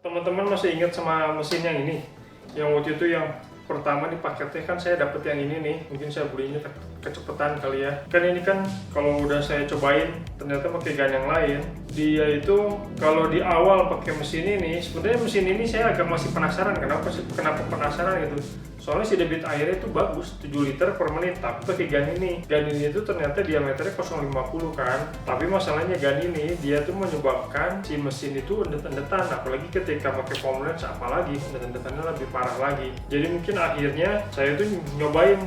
Teman-teman masih ingat sama mesin yang ini? Yang waktu itu yang pertama di paketnya kan saya dapet yang ini nih. Mungkin saya belinya kecepatan kali ya. Kan ini kan kalau udah saya cobain ternyata pakai gun yang lain. Dia itu kalau di awal pakai mesin ini, sebenarnya mesin ini saya agak masih penasaran kenapa penasaran gitu. Soalnya si debit airnya itu bagus, 7 liter per menit, tapi pakai gun ini. Gun ini itu ternyata diameternya 0,50 kan. Tapi masalahnya gun ini dia tuh menyebabkan si mesin itu endet-endetan, apalagi ketika pakai foam lens, apalagi endet-endetannya lebih parah lagi. Jadi mungkin akhirnya saya tuh nyobain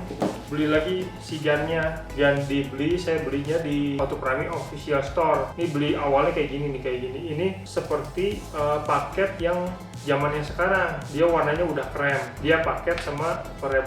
beli lagi si gunnya. Gun dibeli, saya belinya di Auto Prami Official Store. Ini beli awalnya kayak gini nih, kayak gini. Ini seperti paket yang zamannya sekarang, dia warnanya udah krem. Dia paket sama bukan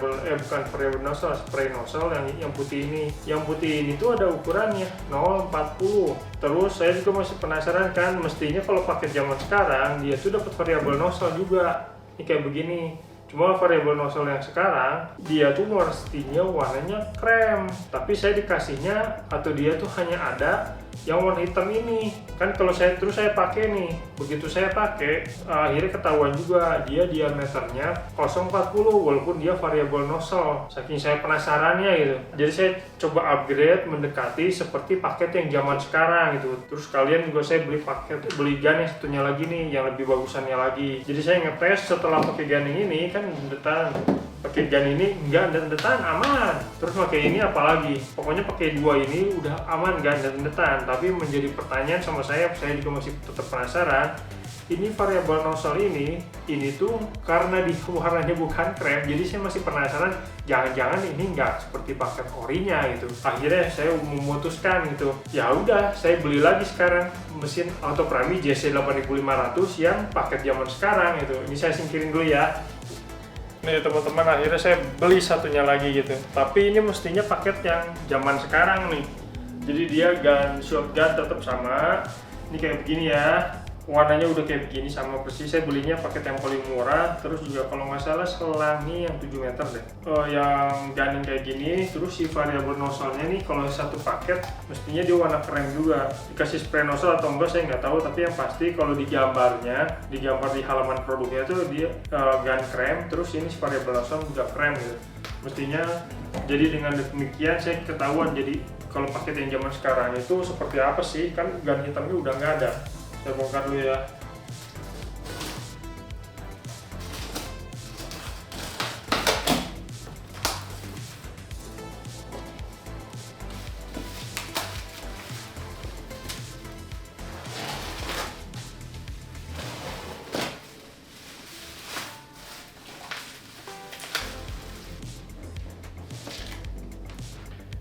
variable nozzle, spray nozzle yang putih ini. Yang putih ini tuh ada ukurannya 0,40. Terus saya juga masih penasaran kan, mestinya kalau paket zaman sekarang dia tuh dapat variable nozzle juga. Ini kayak begini. Cuma variable nozzle yang sekarang dia tuh mestinya warnanya krem, tapi saya dikasihnya atau dia tuh hanya ada yang warna hitam ini. Kan kalau saya pakai nih, begitu saya pakai akhirnya ketahuan juga dia diameternya 0,40 walaupun dia variable nozzle. Saking saya penasarannya gitu, jadi saya coba upgrade mendekati seperti paket yang zaman sekarang gitu. Terus kalian juga saya beli gun yang satunya lagi nih, yang lebih bagusannya lagi. Jadi saya ngetes setelah pakai gun yang ini kan dendetan, pakai gun ini enggak dendetan, aman. Terus pakai ini apalagi, pokoknya pakai dua ini udah aman, enggak dendetan. Tapi menjadi pertanyaan sama saya juga masih tetap penasaran. Ini variable nozzle ini tuh karena di warnanya bukan krem, jadi saya masih penasaran jangan-jangan ini nggak seperti paket orinya gitu. Akhirnya saya memutuskan gitu, ya udah saya beli lagi sekarang mesin Auto Prami JC8500 yang paket zaman sekarang itu. Ini saya singkirin dulu ya. Nih teman-teman, akhirnya saya beli satunya lagi gitu. Tapi ini mestinya paket yang zaman sekarang nih. Jadi dia shotgun tetap sama. Ini kayak begini ya. Warnanya udah kayak begini sama persis. Saya belinya paket yang paling murah. Terus juga kalau nggak salah selangi yang 7 meter deh. Yang gun yang kayak gini. Terus si variable nozzle-nya nih kalau satu paket mestinya dia warna krem juga. Dikasih spray nozzle atau enggak saya nggak tahu. Tapi yang pasti kalau digambar di halaman produknya tuh dia gun krem. Terus ini si variable nozzle juga krem gitu. Mestinya jadi dengan demikian saya ketahuan. Jadi kalau paket yang zaman sekarang itu seperti apa sih? Kan gun hitamnya udah nggak ada. Saya bongkar dulu ya.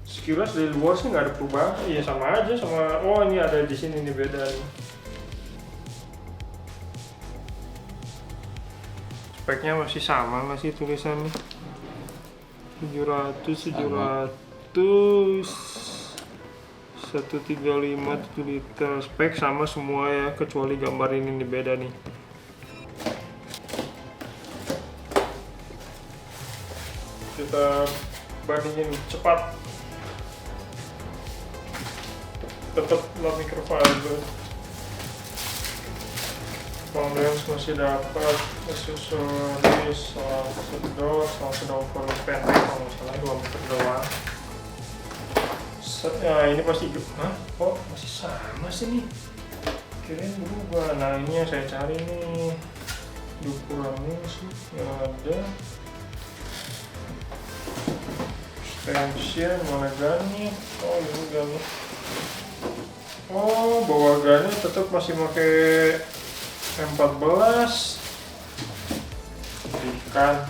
Sekilas dari luar sih nggak ada perubahan. Iya sama aja sama. Oh ini ada di sini nih, beda nih. Speknya masih sama, masih tulisannya 700 135 7 liter. Spek sama semua ya, kecuali gambar ini nih beda nih. Kita bandingin cepat. Tetap low microfiber. Lens masih dapat aksesoris sedang ukuran pendek, kalau nggak salah 2 meter doang. Ya ini pasti, kok masih sama sih nih, kirain berubah. Nah ini yang saya cari nih, di ukurannya sih yang ada extension mana gannya. Oh ini gannya. Oh bawah gannya tetap masih pakai M14 ikan.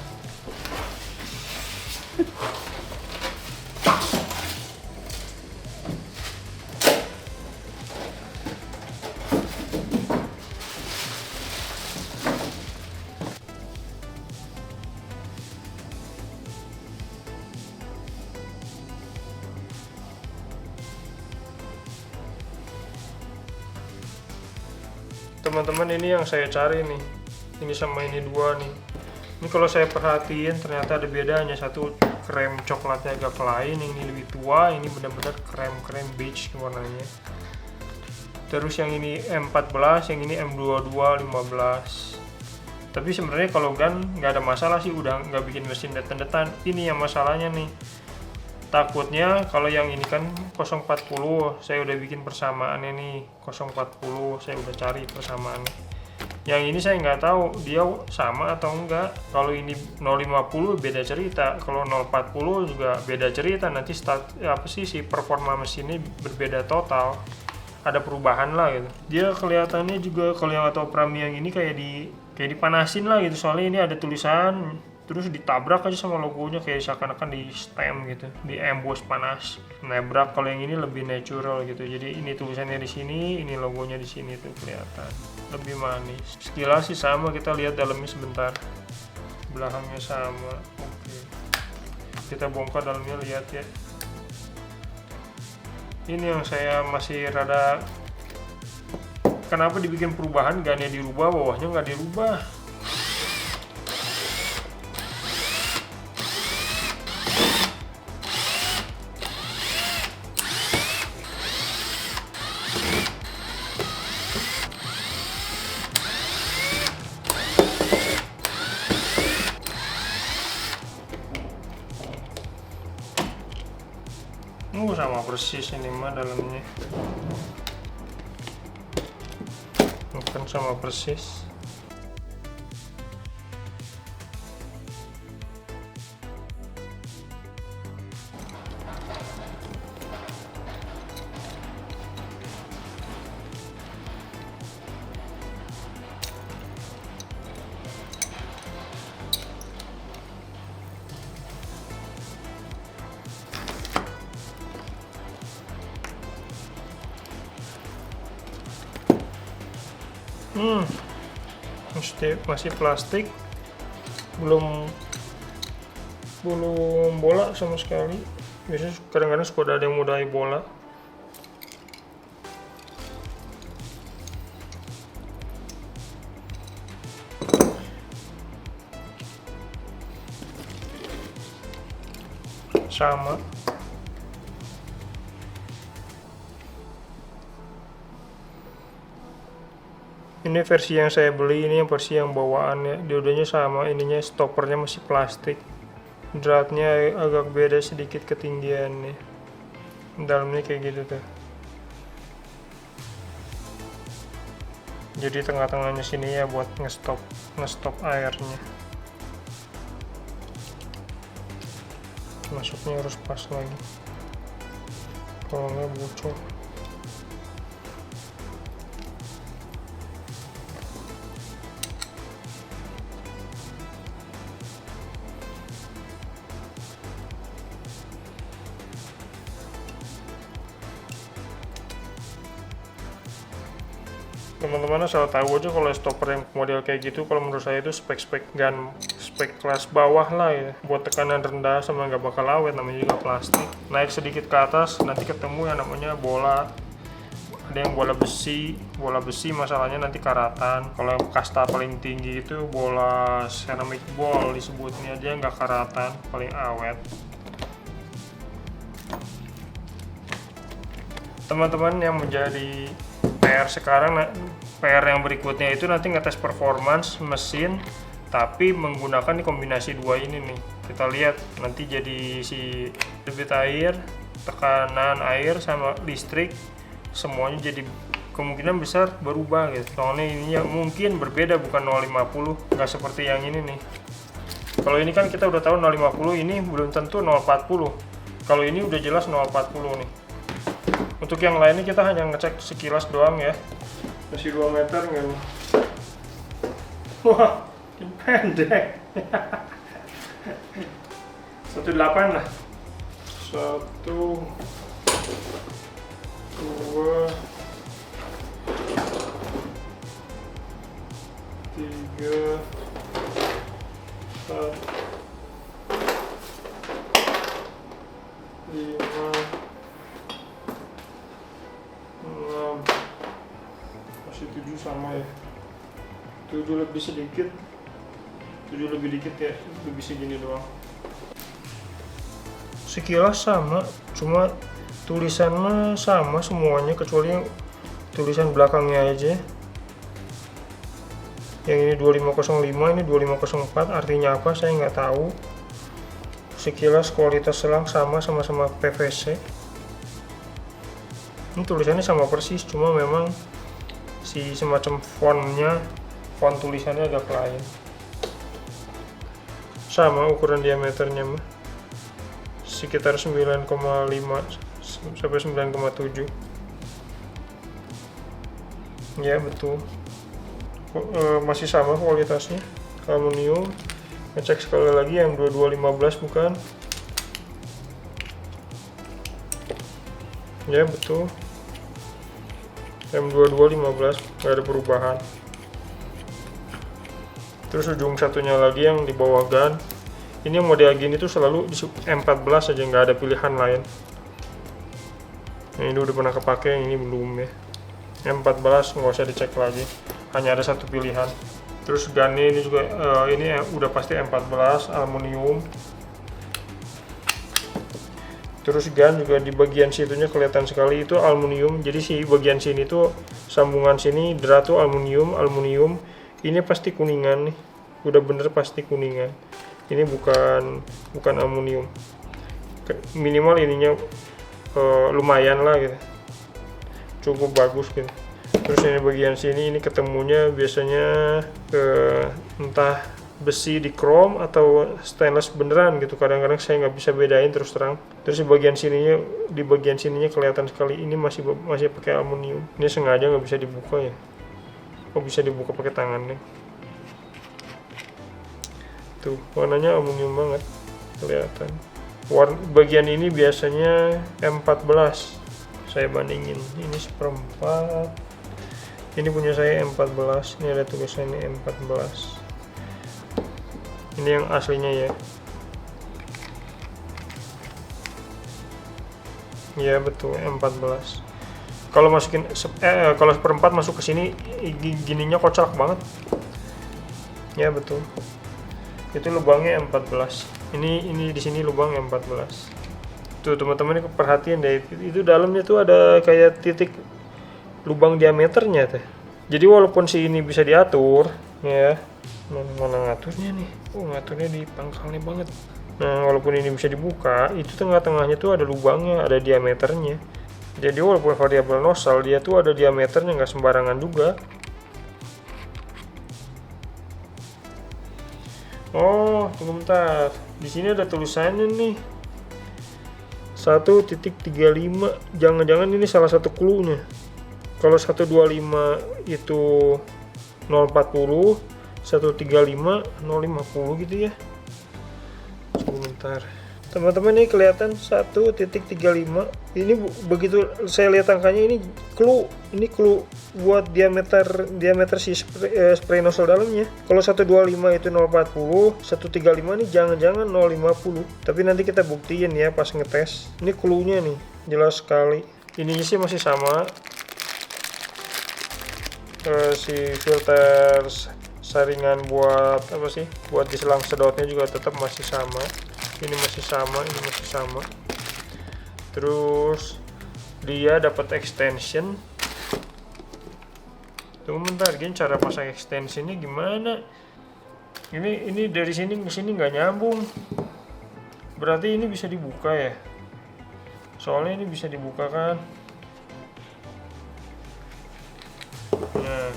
Teman-teman, ini yang saya cari nih, ini sama ini dua nih. Ini kalau saya perhatiin ternyata ada bedanya. Satu krem coklatnya agak lain, yang ini lebih tua, ini benar-benar krem beige warnanya. Terus yang ini M14, yang ini M22 15. Tapi sebenarnya kalau GAN nggak ada masalah sih, udah nggak bikin mesin det-detan. Ini yang masalahnya nih. Takutnya kalau yang ini kan 040, saya udah bikin persamaannya nih 040, saya udah cari persamaannya. Yang ini saya nggak tahu dia sama atau enggak. Kalau ini 050 beda cerita, kalau 040 juga beda cerita. Nanti si performa mesinnya berbeda total, ada perubahan lah gitu. Dia kelihatannya juga kalau yang atau Prami yang ini kayak dipanasin lah gitu, soalnya ini ada tulisan terus ditabrak aja sama logonya kayak seakan-akan di stem gitu, di emboss panas nebrak. Kalau yang ini lebih natural gitu, jadi ini tulisannya di sini, ini logonya di sini tuh kelihatan lebih manis. Sekilas sih sama, kita lihat dalamnya sebentar. Belakangnya sama. Oke, kita bongkar dalamnya, lihat ya. Ini yang saya masih rada, kenapa dibikin perubahan, gannya dirubah, bawahnya nggak dirubah. Sama persis ini mah dalamnya, bukan sama persis. Masih plastik, belum bola sama sekali. Biasanya kadang-kadang suka ada yang modai bola. Sama. Ini versi yang saya beli, ini yang versi yang bawaannya, diodanya sama, ininya stoppernya masih plastik. Dratnya agak beda sedikit ketinggiannya. Dalamnya kayak gitu tuh. Jadi tengah-tengahnya sini ya buat ngestop airnya. Masuknya harus pas lagi, kalau nggak bocor. Teman-teman asal tahu aja kalau stopper yang model kayak gitu, kalau menurut saya itu spek GAN spek kelas bawah lah ya, buat tekanan rendah sama nggak bakal awet, namanya juga plastik. Naik sedikit ke atas nanti ketemu yang namanya bola, ada yang bola besi masalahnya nanti karatan. Kalau yang kasta paling tinggi itu bola ceramic ball disebutnya, dia nggak karatan, paling awet. Teman-teman, yang menjadi PR sekarang, PR yang berikutnya itu nanti ngetes performance mesin tapi menggunakan kombinasi dua ini nih. Kita lihat nanti jadi si debit air, tekanan air sama listrik semuanya jadi kemungkinan besar berubah gitu. Soalnya ininya mungkin berbeda, bukan 050, nggak seperti yang ini nih. Kalau ini kan kita udah tahu 050, ini belum tentu 040. Kalau ini udah jelas 040 nih. Untuk yang lainnya kita hanya ngecek sekilas doang ya. Masih 2 meter nggak nih? Wah, pendek. 18 lah. 1, 2, 3, 4, 5, 6, masih 7 sama ya. 7 lebih sedikit, 7 lebih dikit ya, lebih segini doang. Sekilas sama, cuma tulisannya sama semuanya kecuali yang tulisan belakangnya aja. Yang ini 2505, ini 2504, artinya apa saya nggak tahu. Sekilas kualitas selang sama-sama PVC. Ini tulisannya sama persis, cuma memang si semacam font tulisannya agak lain. Sama ukuran diameternya mah, sekitar 9,5 sampai 9,7. Ya betul. Masih sama kualitasnya, aluminium. Ngecek sekali lagi yang 2215 bukan. Ya betul, M2215, nggak ada perubahan. Terus ujung satunya lagi yang di bawah gan, ini yang model gini tuh selalu di M14 aja, nggak ada pilihan lain. Nah, ini udah pernah kepake, yang ini belum ya. M14 nggak usah dicek lagi, hanya ada satu pilihan. Terus gannya ini juga ini udah pasti M14 aluminium. Terus gan juga di bagian situnya kelihatan sekali itu aluminium. Jadi si bagian sini tuh sambungan sini drat tuh aluminium. Ini pasti kuningan nih, udah bener pasti kuningan. Ini bukan aluminium. Minimal ininya lumayan lah gitu, cukup bagus gitu. Terus ini bagian sini ini ketemunya biasanya entah besi di chrome atau stainless beneran gitu. Kadang-kadang saya nggak bisa bedain terus terang. Terus di bagian sininya kelihatan sekali ini masih pakai aluminium. Ini sengaja nggak bisa dibuka ya. Kok bisa dibuka pakai tangan nih? Tuh warnanya aluminium banget kelihatan. Bagian ini biasanya M14. Saya bandingin, ini 1/4. Ini punya saya M14, ini ada tulisannya M14. Ini yang aslinya ya. Ya betul M14. Kalau masukin kalau 1/4 masuk ke sini gininya kocak banget. Ya betul. Itu lubangnya M14. Ini di sini lubang M14. Tuh teman-teman ini perhatian deh, itu dalamnya tuh ada kayak titik lubang diameternya teh. Jadi walaupun si ini bisa diatur ya, mana ngaturnya nih? Ngaturnya di pangkalnya banget. Nah walaupun ini bisa dibuka, itu tengah-tengahnya tuh ada lubangnya, ada diameternya. Jadi walaupun variabel nozzle, dia tuh ada diameternya, nggak sembarangan juga. Oh tunggu bentar, di sini ada tulisannya nih 1.35. Jangan-jangan ini salah satu clue-nya. Kalau 125 itu 040, 135 050 gitu ya. Sebentar. Teman-teman ini kelihatan 1.35. Ini begitu saya lihat angkanya ini clue. Ini clue buat diameter si spray nozzle dalamnya. Kalau 125 itu 040, 135 ini jangan-jangan 050. Tapi nanti kita buktiin ya pas ngetes. Ini clue-nya nih, jelas sekali. Ininya sih masih sama. Si filter saringan buat apa sih? Buat di selang sedotnya juga tetap masih sama. Ini masih sama, ini masih sama. Terus dia dapat extension. Tunggu bentar, gini cara pasang extensionnya gimana? Ini dari sini ke sini nggak nyambung. Berarti ini bisa dibuka ya? Soalnya ini bisa dibuka kan? Nah,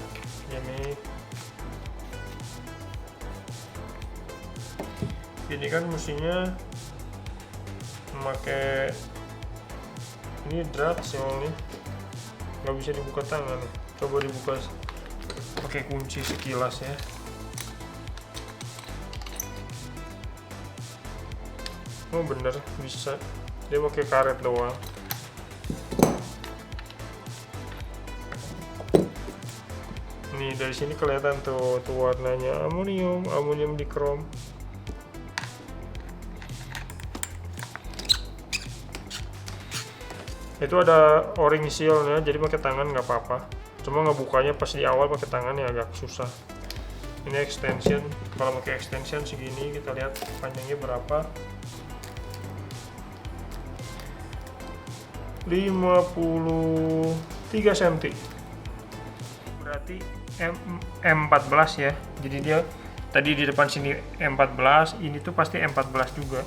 ini kan mestinya memakai ini drat soalnya nggak bisa dibuka tangan. Coba dibuka pakai kunci sekilas ya. Oh bener bisa, dia pakai karet doang. Nih dari sini kelihatan tuh warnanya aluminium di chrome. Itu ada o-ring sealnya, jadi pakai tangan nggak apa-apa. Cuma ngebukanya pas di awal pakai tangan ya agak susah. Ini extension, kalau pakai extension segini kita lihat panjangnya berapa. 53 cm. Berarti M14 ya. Jadi dia tadi di depan sini M14, ini tuh pasti M14 juga.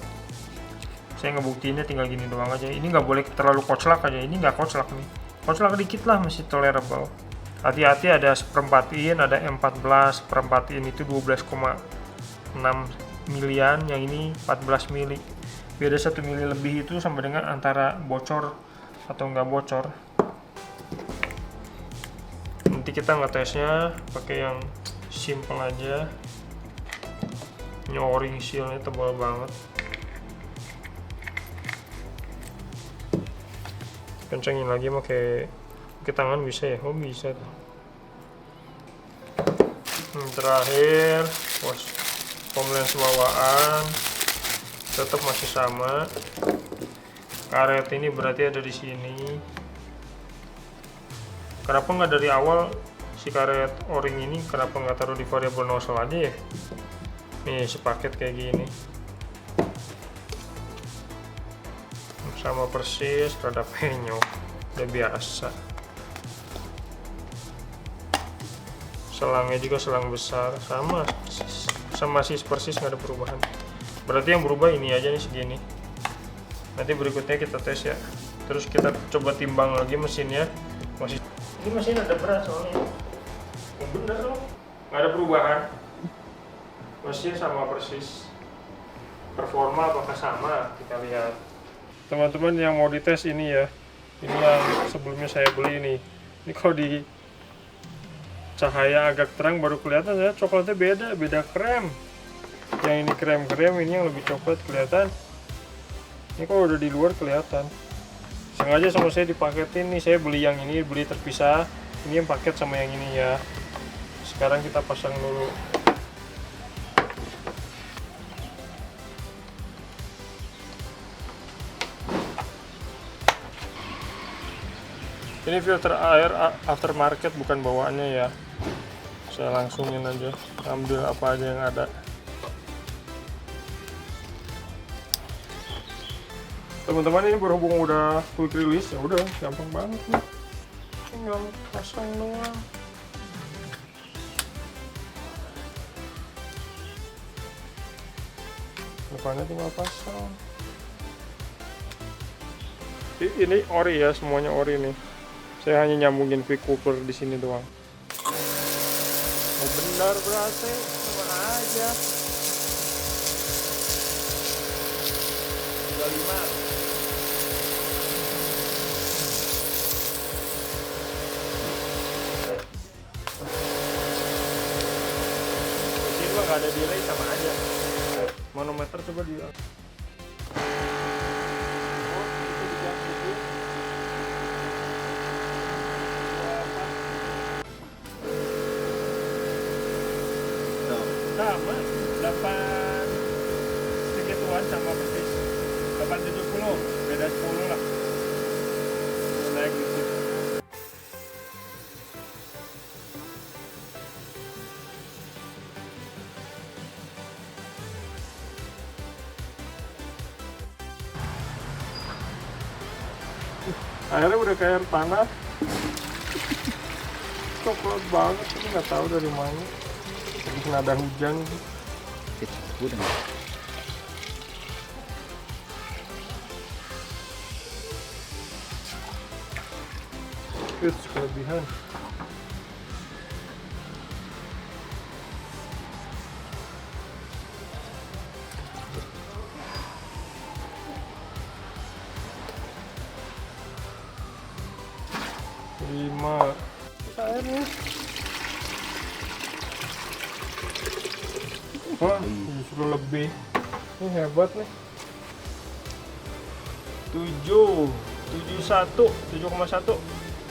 Saya ngebuktiinnya tinggal gini doang aja. Ini nggak boleh terlalu koclak aja. Ini nggak koclak nih. Koclak dikit lah masih tolerable. Hati-hati ada seperempat in, ada M14 seperempat in itu 12,6 milian, yang ini 14 mili. Beda 1 mili lebih itu sama dengan antara bocor atau nggak bocor. Nanti kita ngetesnya pakai yang simple aja. Ini o-ring sealnya tebal banget. Kencengin lagi pakai tangan bisa ya? Oh bisa tuh. Terakhir pemelan bawaan tetap masih sama. Karet ini berarti ada di sini. Kenapa nggak dari awal si karet o-ring ini? Kenapa nggak taruh di variable nozzle aja ya? Nih sepaket kayak gini. Sama persis, rada penyok, udah biasa. Selangnya juga selang besar, sama persis nggak ada perubahan. Berarti yang berubah ini aja nih segini. Nanti berikutnya kita tes ya. Terus kita coba timbang lagi mesinnya. Ini mesin ada berat soalnya. Oh, bener loh, nggak ada perubahan. Mesin sama persis. Performa apakah sama? Kita lihat. Teman-teman yang mau dites ini ya, ini yang sebelumnya saya beli ini kalau di cahaya agak terang baru kelihatan ya, coklatnya beda krem. Yang ini krem, ini yang lebih coklat kelihatan. Ini kalau udah di luar kelihatan. Sengaja sama saya dipaketin nih, saya beli yang ini, beli terpisah. Ini yang paket sama yang ini ya. Sekarang kita pasang dulu. Ini filter air aftermarket, bukan bawaannya ya. Saya langsungin aja, ambil apa aja yang ada. Teman-teman, ini berhubung udah quick release ya udah gampang banget nih. Tinggal pasang doang. Depannya tinggal pasang. Ini ori ya, semuanya ori nih. Saya hanya nyambungin quick coupler di sini doang. Oh, benar berarti sama aja. 35. Ini juga nggak ada delay, sama aja. Manometer coba di. Sama 8 segituan, sama persis 870, beda 10 lah. Naik dikit. Airnya udah kayak air tanah, coklat banget, tapi nggak tahu dari mana. Kena ada hujan. It's kelebihan. Lima. Airnya. Wah, justru lebih. Ini hebat nih. 7,1,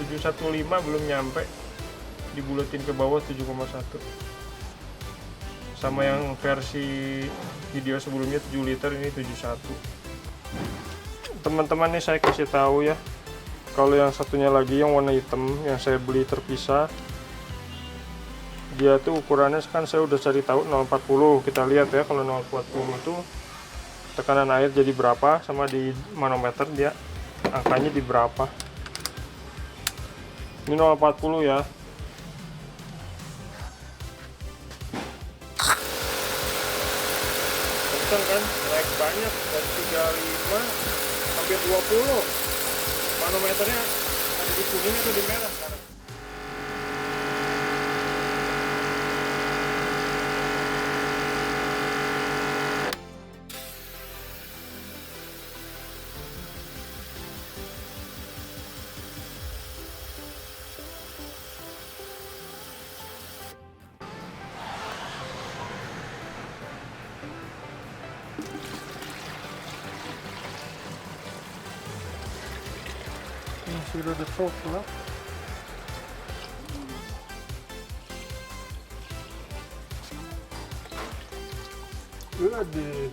7,15 belum nyampe. Dibuletin ke bawah 7,1. Sama yang versi video sebelumnya 7 liter, ini 7,1. Teman-teman nih saya kasih tahu ya. Kalau yang satunya lagi yang warna hitam yang saya beli terpisah, dia tuh ukurannya kan saya udah cari tahu 0,40. Kita lihat ya, kalau 0,40 itu tekanan air jadi berapa, sama di manometer dia angkanya di berapa. Ini 0,40 ya. kenceng kan, naik banyak dari 35 hampir 20. Manometernya ada di kuning atau di merah sekarang. Masih udah soft lah. Aduh.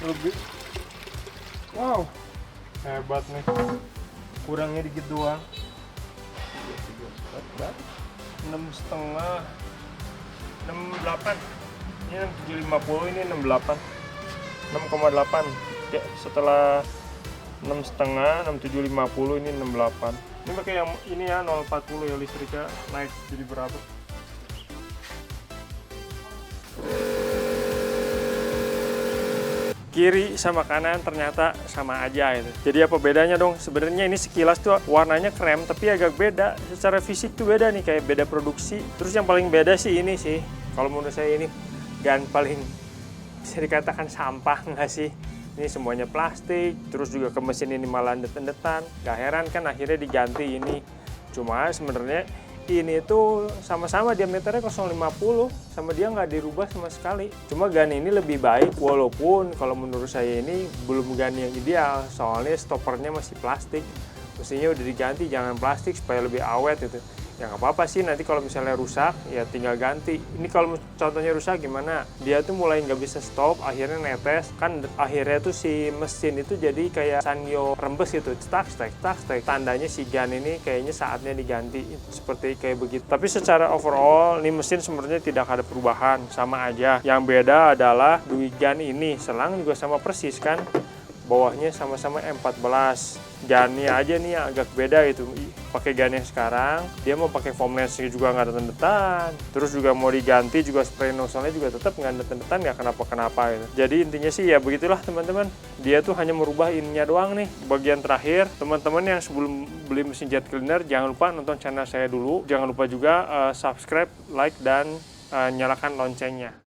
Lebih. Wow, hebat nih. Kurangnya dikit doang. 6,5, 68. Ini 750, ini 68. 6,8. Ya, setelah 6,5, 6750, ini 68. Ini pakai yang ini ya 040 ya, listriknya naik jadi berapa? Kiri sama kanan ternyata sama aja itu. Jadi apa bedanya dong? Sebenarnya ini sekilas tuh warnanya krem tapi agak beda. Secara fisik tuh beda nih, kayak beda produksi. Terus yang paling beda sih ini sih. Kalau menurut saya ini gan paling bisa dikatakan sampah nggak sih? Ini semuanya plastik. Terus juga ke mesin ini malah endet-endetan. Gak heran kan akhirnya diganti ini. Cuma sebenarnya ini tuh sama-sama diameternya 0,50 sama dia nggak dirubah sama sekali. Cuma gan ini lebih baik walaupun kalau menurut saya ini belum gan yang ideal soalnya stoppernya masih plastik. Mestinya udah diganti jangan plastik supaya lebih awet gitu. Ya nggak apa-apa sih, nanti kalau misalnya rusak ya tinggal ganti. Ini kalau contohnya rusak gimana? Dia tuh mulai nggak bisa stop, akhirnya netes. Kan akhirnya tuh si mesin itu jadi kayak sanyo rembes gitu. Cetak, cetak, cetak. Tandanya si gan ini kayaknya saatnya diganti. Seperti kayak begitu. Tapi secara overall, ini mesin sebenarnya tidak ada perubahan. Sama aja. Yang beda adalah dui gan ini. Selang juga sama persis kan. Bawahnya sama-sama M14. Gannya aja nih agak beda gitu. Pakai gan yang sekarang, dia mau pakai foam lensnya juga nggak detan-detan. Terus juga mau diganti juga spray nozzle-nya juga tetap nggak detan-detan, nggak kenapa-kenapa gitu. Jadi intinya sih ya begitulah teman-teman. Dia tuh hanya merubah ininya doang nih. Bagian terakhir, teman-teman yang sebelum beli mesin jet cleaner jangan lupa nonton channel saya dulu. Jangan lupa juga subscribe, like dan nyalakan loncengnya.